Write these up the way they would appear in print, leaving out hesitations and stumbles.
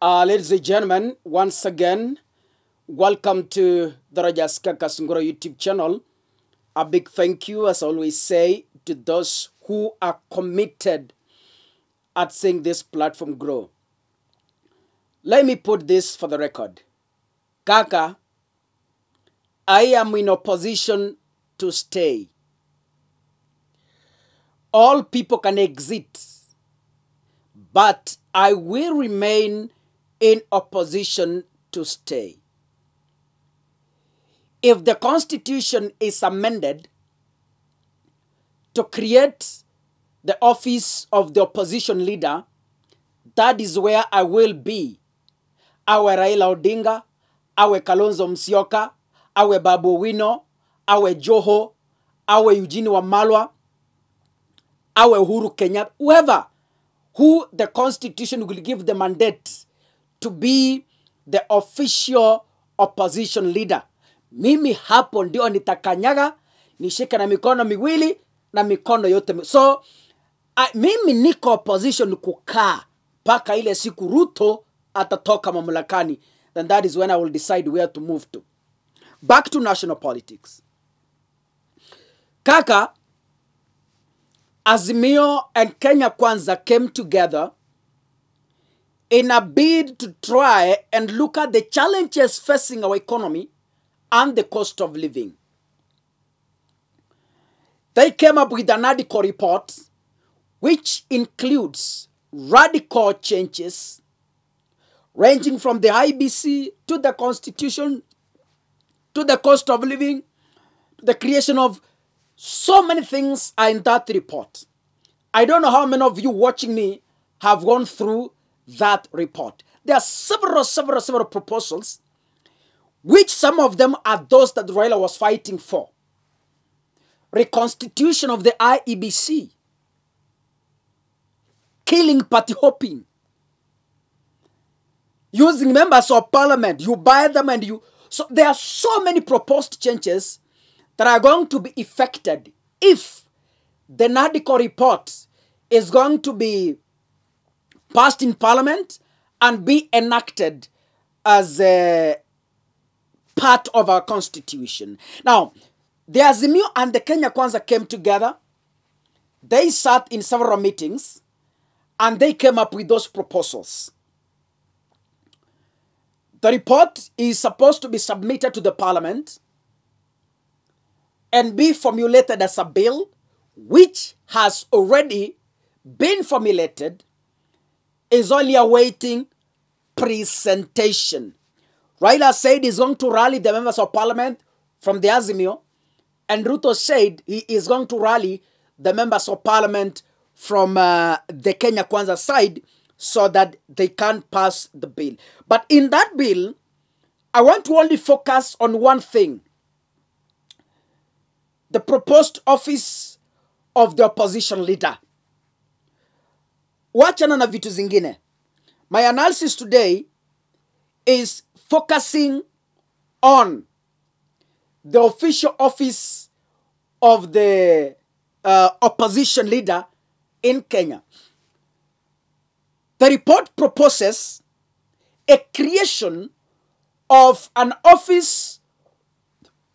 Ladies and gentlemen, once again, welcome to the Kakasungura YouTube channel. A big thank you, as I always say, to those who are committed at seeing this platform grow. Let me put this for the record. Kaka, I am in opposition to stay. All people can exit, but I will remain in opposition to stay. If the Constitution is amended to create the office of the opposition leader, that is where I will be. Awe Raila Odinga, awe Kalonzo Musyoka, awe Babu Owino, awe Joho, awe Eugene Wamalwa, awe Uhuru Kenyatta, whoever who the Constitution will give the mandate to be the official opposition leader. Mimi hapo ndio nitakanyaga, nishike na mikono miwili na mikono yote. So, mimi niko opposition kukaa paka ile siku Ruto atatoka mamlakani. Then that is when I will decide where to move to. Back to national politics. Kaka, Azimio and Kenya Kwanza came together in a bid to try and look at the challenges facing our economy and the cost of living. They came up with an radical report which includes radical changes ranging from the IBC to the Constitution to the cost of living, to the creation of so many things are in that report. I don't know how many of you watching me have gone through that report. There are several proposals, which some of them are those that Raila was fighting for. Reconstitution of the IEBC. Killing party hopping. Using members of parliament. You buy them and you... So there are so many proposed changes that are going to be effected if the radical report is going to be passed in parliament and be enacted as a part of our constitution. Now, the Azimio and the Kenya Kwanza came together. They sat in several meetings and they came up with those proposals. The report is supposed to be submitted to the parliament and be formulated as a bill, which has already been formulated, is only awaiting presentation. Raila said he's going to rally the members of parliament from the Azimio, and Ruto said he is going to rally the members of parliament from the Kenya Kwanza side so that they can pass the bill. But in that bill, I want to only focus on one thing. The proposed office of the opposition leader. Wachana na vitu zingine. My analysis today is focusing on the official office of the opposition leader in Kenya. The report proposes a creation of an office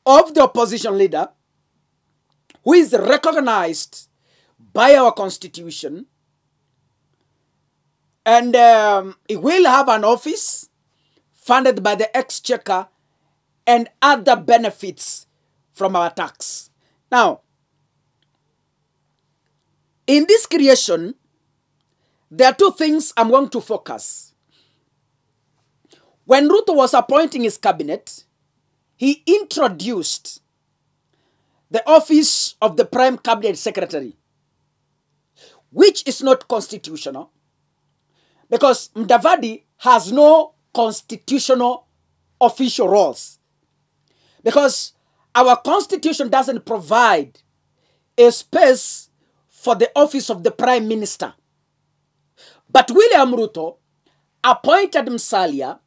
of the opposition leader who is recognized by our constitution, and it will have an office funded by the exchequer and other benefits from our tax. Now, in this creation, there are two things I'm going to focus. When Ruto was appointing his cabinet, he introduced the office of the Prime Cabinet Secretary, which is not constitutional, because Mudavadi has no constitutional official roles. Because our constitution doesn't provide a space for the office of the Prime Minister. But William Ruto appointed Musalia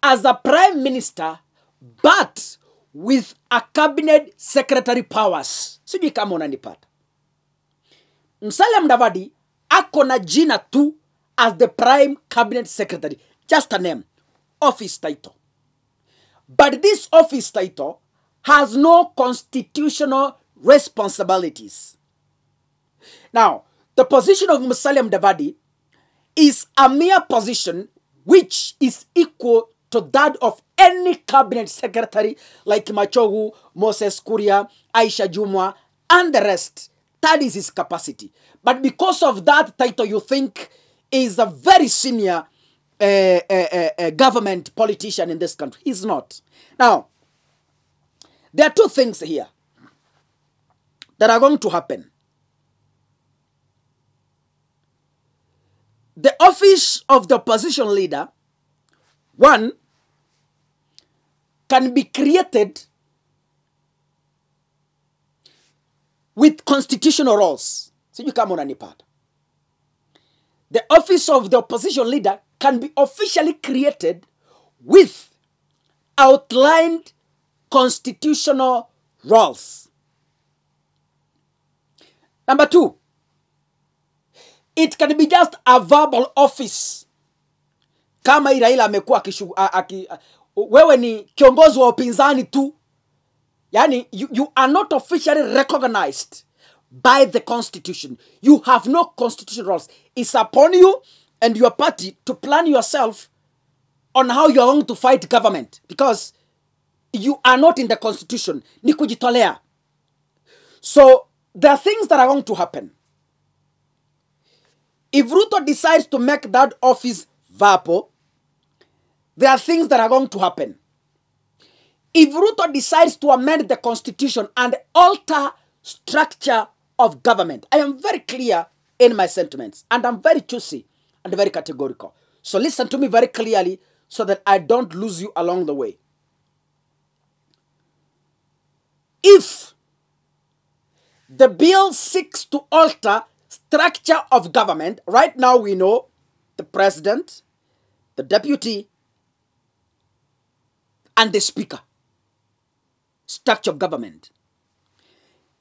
as the Prime Minister, but with a cabinet secretary powers. Sijui kama unanipata. Musalia Mudavadi ako na jina tu as the Prime Cabinet Secretary. Just a name. Office title. But this office title has no constitutional responsibilities. Now, the position of Musalia Mudavadi is a mere position which is equal to that of any cabinet secretary like Machogu, Moses Kuria, Aisha Jumwa, and the rest. That is his capacity. But because of that title, you think is a very senior government politician in this country. He's not. Now, there are two things here that are going to happen. The office of the opposition leader, one, can be created with constitutional roles. So you come on any part. The office of the opposition leader can be officially created with outlined constitutional roles. Number two, it can be just a verbal office. Kama Raila amekuwa wewe ni kiongozi wa upinzani tu. Yani, you are not officially recognized by the constitution. You have no constitutional roles. It's upon you and your party to plan yourself on how you are going to fight government. Because you are not in the constitution. Ni kujitolea. So, there are things that are going to happen. If Ruto decides to make that office verbal, there are things that are going to happen. If Ruto decides to amend the constitution and alter structure of government, I am very clear in my sentiments and I'm very choosy and very categorical. So listen to me very clearly so that I don't lose you along the way. If the bill seeks to alter structure of government, right now we know the president, the deputy, and the speaker. Structure of government.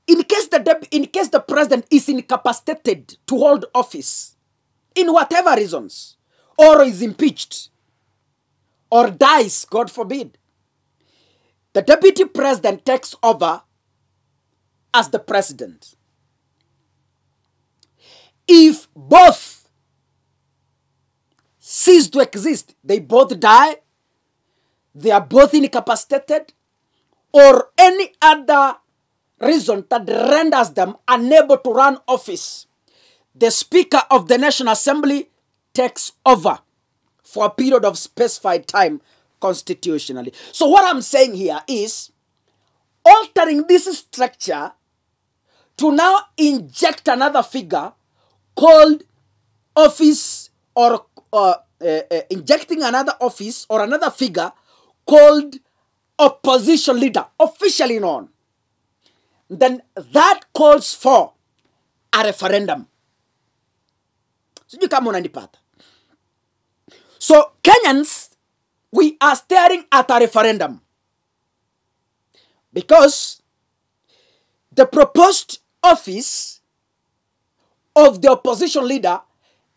In case the president is incapacitated to hold office, in whatever reasons, or is impeached, or dies, God forbid, the deputy president takes over as the president. If both cease to exist, they both die, they are both incapacitated, or any other reason that renders them unable to run office, the Speaker of the National Assembly takes over for a period of specified time constitutionally. So what I'm saying here is altering this structure to now inject another figure called office, or injecting another office or another figure called opposition leader, officially known, then that calls for a referendum. So you come on any path. So Kenyans, we are staring at a referendum because the proposed office of the opposition leader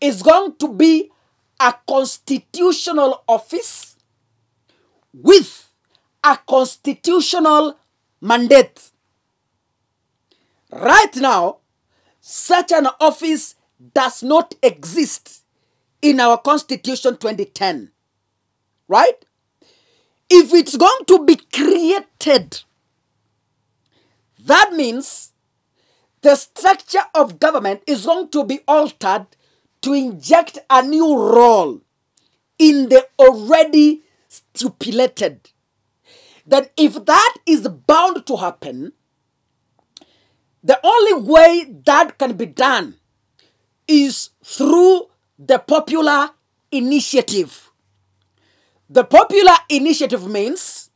is going to be a constitutional office with a constitutional mandate. Right now, such an office does not exist in our Constitution 2010. Right? If it's going to be created, that means the structure of government is going to be altered to inject a new role in the already stipulated. That if that is bound to happen, the only way that can be done is through the popular initiative. The popular initiative means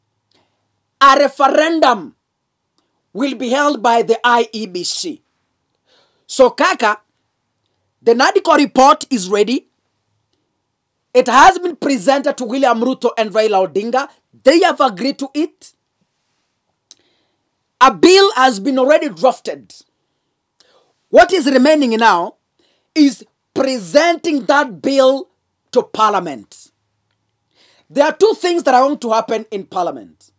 a referendum will be held by the IEBC. So Kaka, the NADCO report is ready. It has been presented to William Ruto and Raila Odinga. They have agreed to it. A bill has been already drafted. What is remaining now is presenting that bill to Parliament. There are two things that are going to happen in Parliament.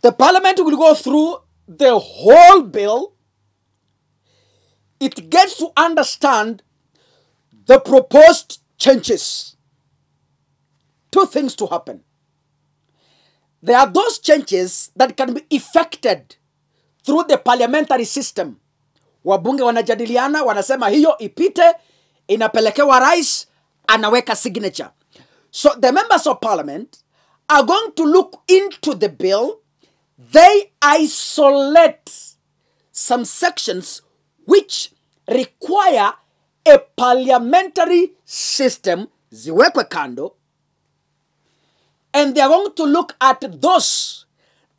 The Parliament will go through the whole bill. It gets to understand the proposed changes. Two things to happen. There are those changes that can be effected through the parliamentary system. Wabunge wanajadiliana, wanasema hiyo ipite, inapelekewa rais, anaweka signature. So the members of parliament are going to look into the bill. They isolate some sections which require a parliamentary system, ziwekwe kando, and they are going to look at those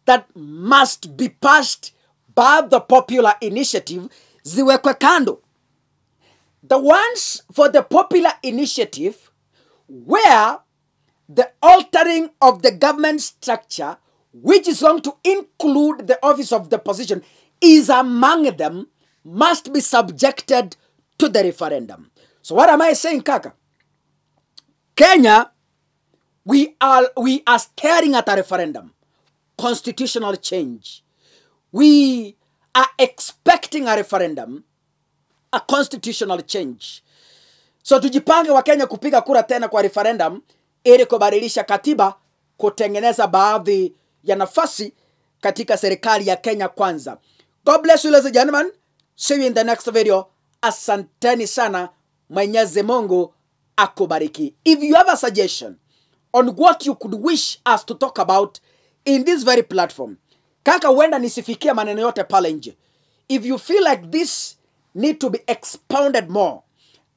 that must be passed by the popular initiative, ziwekwe kando. The ones for the popular initiative, where the altering of the government structure, which is going to include the office of the position, is among them, must be subjected to the referendum. So what am I saying, Kaka? Kenya, we are staring at a referendum, constitutional change. We are expecting a referendum, a constitutional change. So tujipange wa Kenya kupiga kura tena kwa referendum ili kubadilisha katiba, kutengeneza baadhi ya nafasi katika serikali ya Kenya kwanza. God bless you, ladies and gentlemen. See you in the next video. Asanteni sana. Mwenyezi Mungu akubariki. If you have a suggestion on what you could wish us to talk about in this very platform, Kaka, wenda nisifikia maneno yote pale nje. If you feel like this need to be expounded more,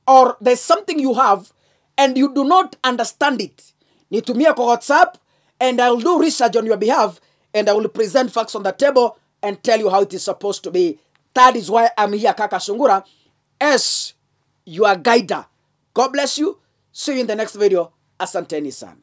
or there's something you have and you do not understand it, nitumia kwa WhatsApp and I will do research on your behalf and I will present facts on the table and tell you how it is supposed to be. That is why I'm here, Kakasungura, as your guider. God bless you. See you in the next video. Asanteni sana.